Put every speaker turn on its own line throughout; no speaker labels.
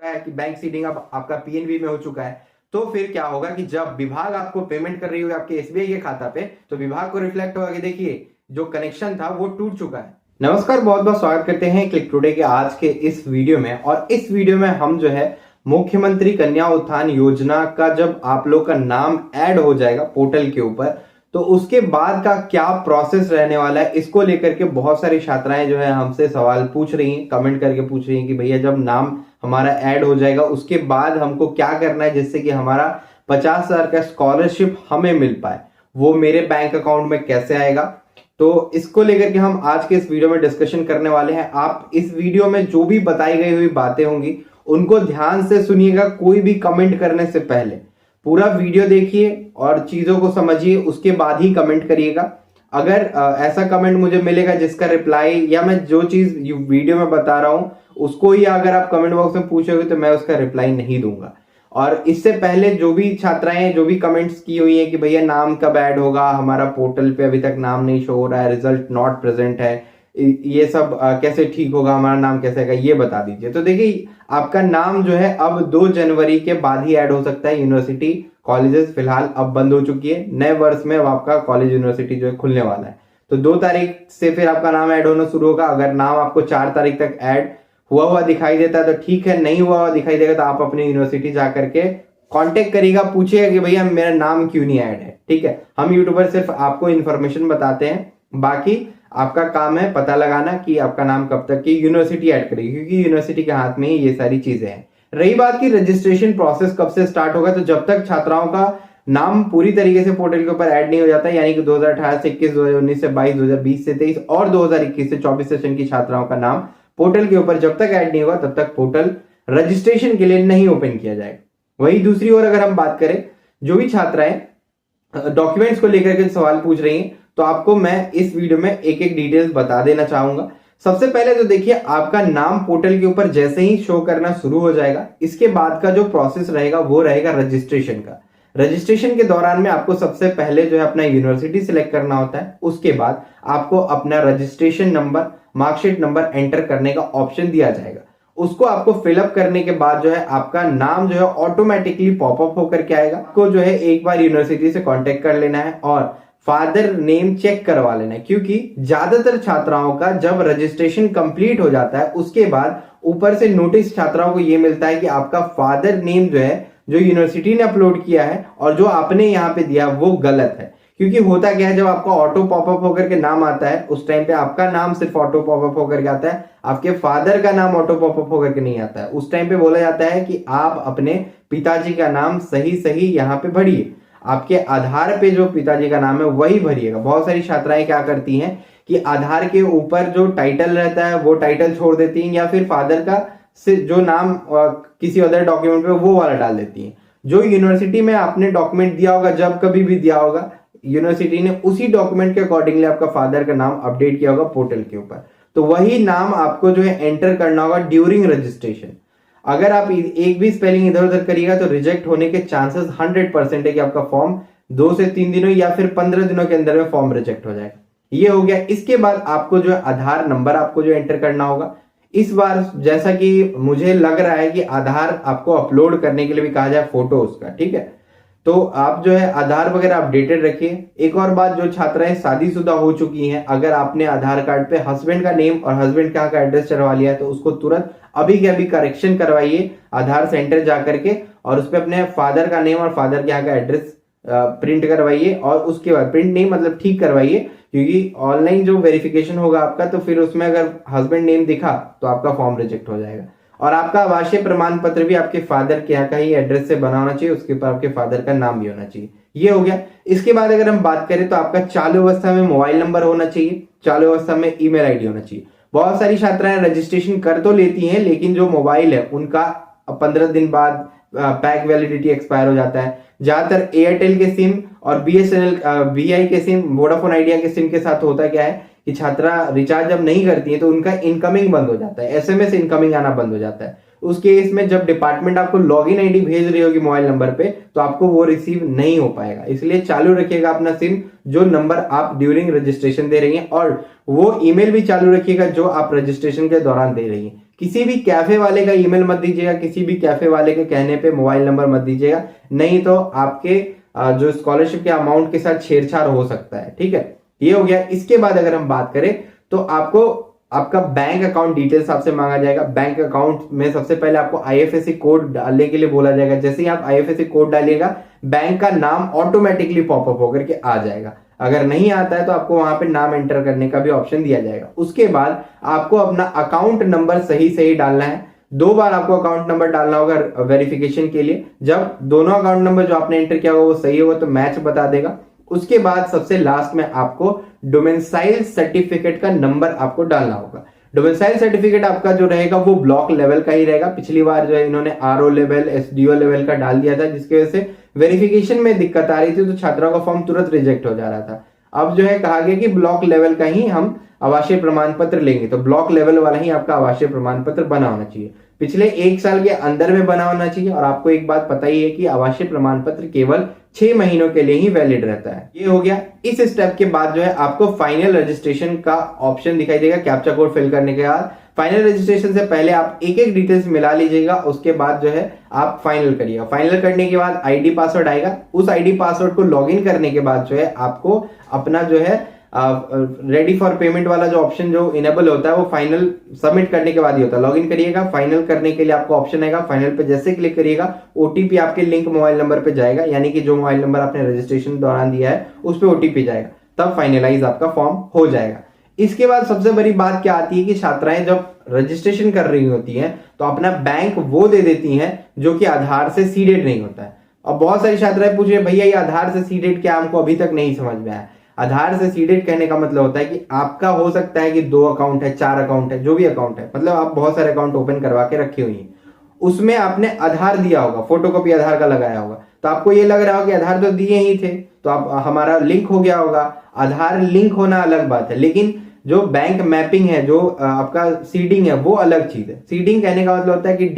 रहा है कि बैंक सीडिंग अब आपका पीएनबी में हो चुका है, तो फिर क्या होगा कि जब विभाग आपको पेमेंट कर रही होगी आपके एसबीआई के खाता पे, तो विभाग को रिफ्लेक्ट होगा कि देखिए जो कनेक्शन था वो टूट चुका है। नमस्कार, बहुत बहुत स्वागत करते हैं क्लिक टुडे के आज के इस वीडियो में। और इस वीडियो में हम जो है मुख्यमंत्री कन्या उत्थान योजना का जब आप लोग का नाम ऐड हो जाएगा पोर्टल के ऊपर, तो उसके बाद का क्या प्रोसेस रहने वाला है, इसको लेकर के बहुत सारी छात्राएं जो है हमसे सवाल पूछ रही हैं, कमेंट करके पूछ रही हैं कि भैया जब नाम हमारा ऐड हो जाएगा उसके बाद हमको क्या करना है जिससे कि हमारा 50,000 का स्कॉलरशिप हमें मिल पाए, वो मेरे बैंक अकाउंट में कैसे आएगा। तो इसको लेकर के हम आज के इस वीडियो में डिस्कशन करने वाले हैं। आप इस वीडियो में जो भी बताई गई हुई बातें होंगी उनको ध्यान से सुनिएगा, कोई भी कमेंट करने से पहले पूरा वीडियो देखिए और चीजों को समझिए, उसके बाद ही कमेंट करिएगा। अगर ऐसा कमेंट मुझे मिलेगा जिसका रिप्लाई या मैं जो चीज वीडियो में बता रहा हूं उसको ही अगर आप कमेंट बॉक्स में पूछोगे तो मैं उसका रिप्लाई नहीं दूंगा। और इससे पहले जो भी छात्राएं जो भी कमेंट्स की हुई है कि भैया नाम कब ऐड होगा, हमारा पोर्टल पे अभी तक नाम नहीं शो हो रहा है, रिजल्ट नॉट प्रेजेंट है, ये सब कैसे ठीक होगा, हमारा नाम कैसे आएगा, ये बता दीजिए। तो देखिए आपका नाम जो है अब 2 जनवरी के बाद ही ऐड हो सकता है। यूनिवर्सिटी कॉलेजेस फिलहाल अब बंद हो चुकी है, नए वर्ष में अब आपका कॉलेज यूनिवर्सिटी जो है खुलने वाला है, तो 2 तारीख से फिर आपका नाम ऐड होना शुरू होगा। अगर नाम आपको 4 तारीख तक ऐड हुआ दिखाई देता है तो ठीक है, नहीं हुआ दिखाई देगा तो आप अपनी यूनिवर्सिटी जाकर के कांटेक्ट करिएगा, पूछिएगा कि भैया मेरा नाम क्यों नहीं ऐड है। ठीक है, हम यूट्यूबर सिर्फ आपको इन्फॉर्मेशन बताते हैं, बाकी आपका काम है पता लगाना कि आपका नाम कब तक की यूनिवर्सिटी ऐड करेगी, क्योंकि यूनिवर्सिटी के हाथ में ही ये सारी चीजें हैं। रही बात की रजिस्ट्रेशन प्रोसेस कब से स्टार्ट होगा, तो जब तक छात्राओं का नाम पूरी तरीके से पोर्टल के ऊपर ऐड नहीं हो जाता, यानी कि 2018 से 21, 2019 से 22, 2020 से 23 और 2021 से 24 सेशन की छात्राओं का नाम पोर्टल के ऊपर जब तक ऐड नहीं होगा तब तक पोर्टल रजिस्ट्रेशन के लिए नहीं ओपन किया जाएगा। वही दूसरी ओर अगर हम बात करें, जो भी छात्राएं डॉक्यूमेंट्स को लेकर के सवाल पूछ रही हैं, तो आपको मैं इस वीडियो में एक एक डिटेल्स बता देना चाहूंगा। सबसे पहले तो देखिए आपका नाम पोर्टल के ऊपर जैसे ही शो करना शुरू हो जाएगा, इसके बाद का जो प्रोसेस रहेगा वो रहेगा रजिस्ट्रेशन का। रजिस्ट्रेशन के दौरान में आपको सबसे पहले जो है अपना यूनिवर्सिटी सिलेक्ट करना होता है, उसके बाद आपको अपना registration number, marksheet number enter करने का ऑप्शन दिया जाएगा। उसको आपको फिलअप करने के बाद जो है आपका नाम जो है ऑटोमेटिकली पॉपअप होकर के आएगा। आपको जो है एक बार यूनिवर्सिटी से कांटेक्ट कर लेना है और फादर नेम चेक करवा लेना है, क्योंकि ज्यादातर छात्राओं का जब रजिस्ट्रेशन कंप्लीट हो जाता है उसके बाद ऊपर से नोटिस छात्राओं को यह मिलता है कि आपका फादर नेम जो है, जो यूनिवर्सिटी ने अपलोड किया है और जो आपने यहाँ पे दिया वो गलत है। क्योंकि होता क्या है, जब आपका ऑटो पॉपअप होकर के नाम आता है उस टाइम पे आपका नाम सिर्फ ऑटो पॉपअप होकर के आता है, आपके फादर का नाम ऑटो पॉपअप होकर के नहीं आता है। उस टाइम पे बोला जाता है कि आप अपने पिताजी का नाम सही सही यहाँ पे भरिए, आपके आधार पे जो पिताजी का नाम है वही भरिएगा। बहुत सारी छात्राएं क्या करती हैं कि आधार के ऊपर जो टाइटल रहता है वो टाइटल छोड़ देती हैं, या फिर फादर का से जो नाम किसी अदर डॉक्यूमेंट पे वो वाला डाल देती हैं। जो यूनिवर्सिटी में आपने डॉक्यूमेंट दिया होगा, जब कभी भी दिया होगा, यूनिवर्सिटी ने उसी डॉक्यूमेंट के अकॉर्डिंगली आपका फादर का नाम अपडेट किया होगा पोर्टल के ऊपर, तो वही नाम आपको जो है एंटर करना होगा ड्यूरिंग रजिस्ट्रेशन। अगर आप एक भी स्पेलिंग इधर उधर करिएगा तो रिजेक्ट होने के चांसेस 100% है कि आपका फॉर्म 2 से 3 दिनों या फिर 15 दिनों के अंदर में फॉर्म रिजेक्ट हो जाएगा। ये हो गया। इसके बाद आपको जो है आधार नंबर आपको जो एंटर करना होगा। इस बार जैसा कि मुझे लग रहा है कि आधार आपको अपलोड करने के लिए भी कहा जाए फोटो उसका, ठीक है, तो आप जो है आधार वगैरह अपडेटेड रखिए। एक और बात, जो छात्राएं शादीशुदा हो चुकी हैं, अगर आपने आधार कार्ड पे हस्बैंड का नेम और हस्बैंड का एड्रेस चढ़वा लिया है तो उसको तुरंत अभी के अभी करेक्शन करवाइए आधार सेंटर जाकर के, और उस पर अपने फादर का नेम और फादर के यहाँ का एड्रेस प्रिंट करवाइए, और उसके बाद प्रिंट नहीं मतलब ठीक करवाइए, क्योंकि ऑनलाइन जो वेरिफिकेशन होगा आपका तो फिर उसमें अगर हस्बैंड नेम दिखा तो आपका फॉर्म रिजेक्ट हो जाएगा। और आपका आवासीय प्रमाण पत्र भी आपके फादर के यहाँ का ही एड्रेस से बना होना चाहिए, उसके ऊपर आपके फादर का नाम भी होना चाहिए। ये हो गया। इसके बाद अगर हम बात करें तो आपका चालू अवस्था में मोबाइल नंबर होना चाहिए, चालू अवस्था में ईमेल आईडी होना चाहिए। बहुत सारी छात्राएं रजिस्ट्रेशन कर तो लेती हैं, लेकिन जो मोबाइल है उनका 15 दिन बाद पैक वैलिडिटी एक्सपायर हो जाता है। ज्यादातर एयरटेल के सिम और बीएसएनएल वीआई के सिम, वोडाफोन आइडिया के सिम के साथ होता क्या है कि छात्रा रिचार्ज जब नहीं करती है तो उनका इनकमिंग बंद हो जाता है, एसएमएस इनकमिंग आना बंद हो जाता है। उस केस में जब डिपार्टमेंट आपको लॉगिन आईडी भेज रही होगी मोबाइल नंबर पे तो आपको वो रिसीव नहीं हो पाएगा। इसलिए चालू रखिएगा अपना सिम, जो नंबर आप ड्यूरिंग रजिस्ट्रेशन दे रही हैं, और वो ईमेल भी चालू रखिएगा जो आप रजिस्ट्रेशन के दौरान दे रही हैं। किसी भी कैफे वाले का ईमेल मत दीजिएगा, किसी भी कैफे वाले के कहने पे मोबाइल नंबर मत दीजिएगा, नहीं तो आपके जो स्कॉलरशिप के अमाउंट के साथ छेड़छाड़ हो सकता है। ठीक है, ये हो गया। इसके बाद अगर हम बात करें तो आपको आपका बैंक अकाउंट डिटेल्स आपसे मांगा जाएगा। बैंक अकाउंट में सबसे पहले आपको आईएफएससी कोड डालने के लिए बोला जाएगा। जैसे ही आप आईएफएससी कोड डालिएगा, बैंक का नाम ऑटोमेटिकली पॉपअप होकर के आ जाएगा। अगर नहीं आता है तो आपको वहां पे नाम एंटर करने का भी ऑप्शन दिया जाएगा। उसके बाद आपको अपना अकाउंट नंबर सही सही डालना है। 2 बार आपको अकाउंट नंबर डालना होगा वेरिफिकेशन के लिए। जब दोनों अकाउंट नंबर जो आपने एंटर किया होगा वो सही होगा तो मैच बता देगा। उसके बाद सबसे लास्ट में आपको डोमेसाइल सर्टिफिकेट का नंबर आपको डालना होगा। डोमेसाइल सर्टिफिकेट आपका जो रहेगा वो ब्लॉक लेवल का ही रहेगा। पिछली बार जो है इन्होंने आरओ लेवल, एसडीओ लेवल का डाल दिया था, जिसकी वजह से वेरिफिकेशन में दिक्कत आ रही थी, तो छात्रों का फॉर्म तुरंत रिजेक्ट हो जा रहा था। अब जो है कहा गया कि ब्लॉक लेवल का ही हम आवासीय प्रमाण पत्र लेंगे, तो ब्लॉक लेवल वाला ही आपका आवासीय प्रमाण पत्र बना होना चाहिए, पिछले 1 साल के अंदर में बना होना चाहिए। और आपको एक बात पता ही है कि आवासीय प्रमाण पत्र केवल 6 महीनों के लिए ही वैलिड रहता है। ये हो गया। इस स्टेप के बाद जो है आपको फाइनल रजिस्ट्रेशन का ऑप्शन दिखाई देगा। कैप्चा कोड फिल करने के बाद फाइनल रजिस्ट्रेशन से पहले आप एक एक डिटेल्स मिला लीजिएगा। उसके बाद जो है आप फाइनल करिएगा। फाइनल करने के बाद आईडी पासवर्ड आएगा। उस आईडी पासवर्ड को लॉगिन करने के बाद जो है आपको अपना जो है रेडी फॉर पेमेंट वाला जो ऑप्शन जो इनेबल होता है वो फाइनल सबमिट करने के बाद ही होता है। लॉगिन करिएगा। फाइनल करने के लिए आपको ऑप्शन आएगा। फाइनल पे जैसे क्लिक करिएगा, ओटीपी आपके लिंक मोबाइल नंबर पे जाएगा, यानी कि जो मोबाइल नंबर आपने रजिस्ट्रेशन दौरान दिया है उस पे ओटीपी जाएगा, तब फाइनलाइज आपका फॉर्म हो जाएगा। इसके बाद सबसे बड़ी बात क्या आती है कि छात्राएं जब रजिस्ट्रेशन कर रही होती हैं तो अपना बैंक वो दे देती हैं जो कि आधार से सीडेड नहीं होता है। अब बहुत सारी छात्राएं पूछ रहे भैया ये आधार से सीडेड क्या, हमको अभी तक नहीं समझ में आया। आधार से सीडेड कहने का मतलब होता है कि आपका हो सकता है कि 2 अकाउंट है, 4 अकाउंट है, जो भी अकाउंट है, मतलब आप बहुत सारे अकाउंट ओपन करवा के रखी हुई है, उसमें आपने आधार दिया होगा, फोटोकॉपी आधार का लगाया होगा, तो आपको ये लग रहा होगा कि आधार तो दिए ही थे तो आप हमारा लिंक हो गया होगा। आधार लिंक होना अलग बात है, लेकिन जो बैंक मैपिंग है, जो आपका सीडिंग है, वो अलग चीज है। सीडिंग कहने का मतलब होता है कि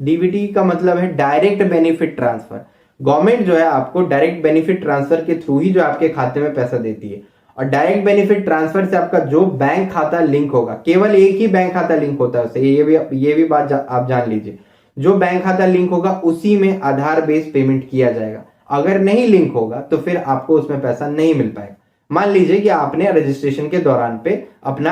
डीबीटी का मतलब है डायरेक्ट बेनिफिट ट्रांसफर। गवर्नमेंट जो है आपको डायरेक्ट बेनिफिट ट्रांसफर के थ्रू ही जो आपके खाते में पैसा देती है, और डायरेक्ट बेनिफिट ट्रांसफर से आपका जो बैंक खाता लिंक होगा, केवल एक ही बैंक खाता लिंक होता है उससे, ये भी बात आप जान लीजिए। जो बैंक खाता लिंक होगा उसी में आधार बेस्ड पेमेंट किया जाएगा। अगर नहीं लिंक होगा तो फिर आपको उसमें पैसा नहीं मिल पाएगा। मान लीजिए कि आपने रजिस्ट्रेशन के दौरान पे अपना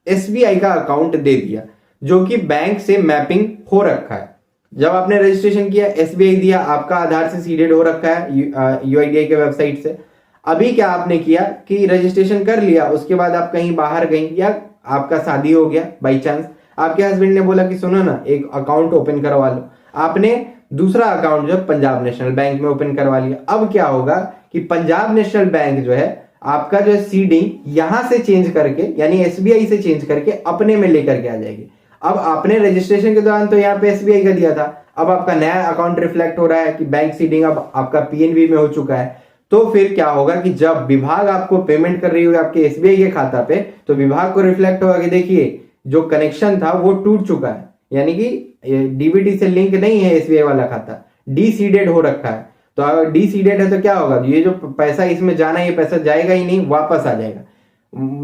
एसबीआई का अकाउंट दे दिया जो कि बैंक से मैपिंग हो रखा है। जब आपने रजिस्ट्रेशन किया, एसबीआई दिया, आपका आधार से सीडेड हो रखा है यूआईडीआई के वेबसाइट से। अभी क्या आपने किया कि रजिस्ट्रेशन कर लिया, उसके बाद आप कहीं बाहर गई या आपका शादी हो गया बाई चांस, आपके हस्बैंड ने बोला कि सुनो ना एक अकाउंट ओपन करवा लो, आपने दूसरा अकाउंट जो पंजाब नेशनल बैंक में ओपन करवा लिया। अब क्या होगा कि पंजाब नेशनल बैंक जो है आपका जो सीडिंग यहां से चेंज करके, यानी एसबीआई से चेंज करके अपने में लेकर के आ जाएगी। अब आपने रजिस्ट्रेशन के दौरान तो यहाँ पे एसबीआई का दिया था, अब आपका नया अकाउंट रिफ्लेक्ट हो रहा है कि बैंक सीडिंग अब आपका पीएनबी में हो चुका है। तो फिर क्या होगा कि जब विभाग आपको पेमेंट कर रही होगी आपके एसबीआई के खाता पे, तो विभाग को रिफ्लेक्ट होगा कि देखिए जो कनेक्शन था वो टूट चुका है, यानी कि डीबीटी से लिंक नहीं है एसबीआई वाला खाता, डी सीडेड हो रखा है। तो अगर डी सीडेड है तो क्या होगा, ये जो पैसा इसमें जाना है ये पैसा जाएगा ही नहीं, वापस आ जाएगा,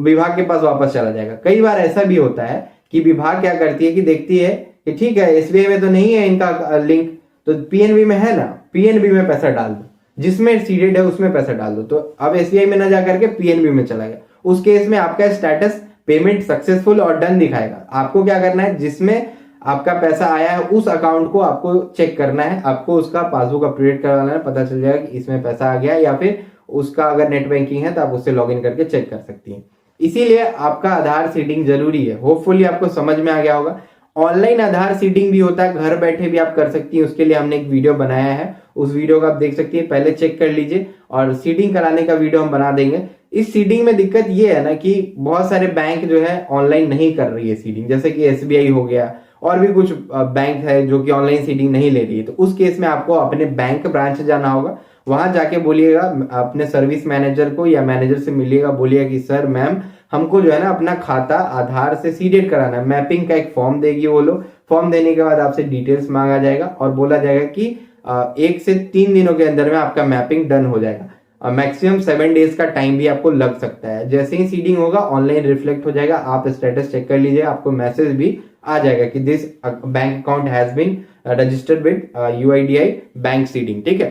विभाग के पास वापस चला जाएगा। कई बार ऐसा भी होता है कि विभाग क्या करती है कि देखती है कि ठीक है एसबीआई में तो नहीं है इनका लिंक, तो पीएनबी में है ना, पीएनबी में पैसा डाल दो, जिसमें सीडेड है उसमें पैसा डाल दो। तो अब एसबीआई में ना जाकर के पीएनबी में चला गया, उस केस में आपका स्टेटस पेमेंट सक्सेसफुल और डन दिखाएगा। आपको क्या करना है, जिसमें आपका पैसा आया है उस अकाउंट को आपको चेक करना है, आपको उसका पासबुक अपडेट करवाना है, पता चल जाएगा कि इसमें पैसा आ गया, या फिर उसका अगर नेट बैंकिंग है तो आप उससे लॉगिन करके चेक कर सकती हैं। इसीलिए आपका आधार सीडिंग जरूरी है। होपफुली आपको समझ में आ गया होगा। ऑनलाइन आधार सीडिंग भी होता है, घर बैठे भी आप कर सकती हैं, उसके लिए हमने एक वीडियो बनाया है, उस वीडियो को आप देख सकती हैं, पहले चेक कर लीजिए, और सीडिंग कराने का वीडियो हम बना देंगे। इस सीडिंग में दिक्कत ये है ना कि बहुत सारे बैंक जो है ऑनलाइन नहीं कर रही है सीडिंग, जैसे कि एसबीआई हो गया, और भी कुछ बैंक है जो कि ऑनलाइन सीडिंग नहीं ले रही है। तो उस केस में आपको अपने बैंक ब्रांच जाना होगा, वहां जाके बोलिएगा अपने सर्विस मैनेजर को या मैनेजर से मिलिएगा, बोलिएगा कि सर मैम हमको जो है ना अपना खाता आधार से सीडेड कराना है। मैपिंग का एक फॉर्म देगी वो लोग, फॉर्म देने के बाद आपसे डिटेल्स मांगा जाएगा और बोला जाएगा कि 1 से 3 दिनों के अंदर में आपका मैपिंग डन हो जाएगा। मैक्सिमम 7 डेज का टाइम भी आपको लग सकता है। जैसे ही सीडिंग होगा ऑनलाइन रिफ्लेक्ट हो जाएगा, आप स्टेटस चेक कर लीजिए, आपको मैसेज भी आ जाएगा कि this bank account has been registered with UIDAI bank seeding, ठीक है।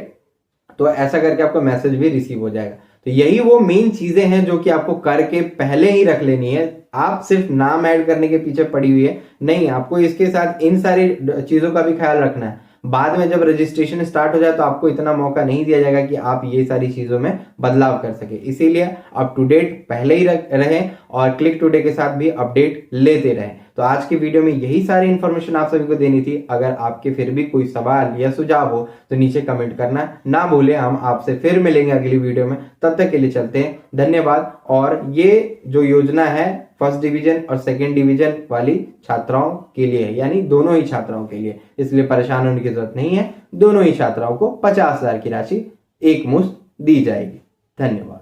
तो ऐसा करके आपका मैसेज भी रिसीव हो जाएगा। तो यही वो मेन चीजें हैं जो कि आपको करके पहले ही रख लेनी है। आप सिर्फ नाम ऐड करने के पीछे पड़ी हुई है नहीं, आपको इसके साथ इन सारी चीजों का भी ख्याल रखना है। बाद में जब रजिस्ट्रेशन स्टार्ट हो जाए तो आपको इतना मौका नहीं दिया जाएगा कि आप ये सारी चीजों में बदलाव कर सके। इसीलिए अप टू डेट पहले ही रहें और क्लिक टुडे के साथ भी अपडेट लेते रहें। तो आज की वीडियो में यही सारी इंफॉर्मेशन आप सभी को देनी थी। अगर आपके फिर भी कोई सवाल या सुझाव हो तो नीचे कमेंट करना ना भूलें। हम आपसे फिर मिलेंगे अगली वीडियो में, तब तक के लिए चलते हैं, धन्यवाद। और ये जो योजना है फर्स्ट डिवीजन और सेकेंड डिवीजन वाली छात्राओं के लिए है, यानी दोनों ही छात्राओं के लिए, इसलिए परेशान होने की जरूरत नहीं है। दोनों ही छात्राओं को 50,000 की राशि एक मुश्त दी जाएगी। धन्यवाद।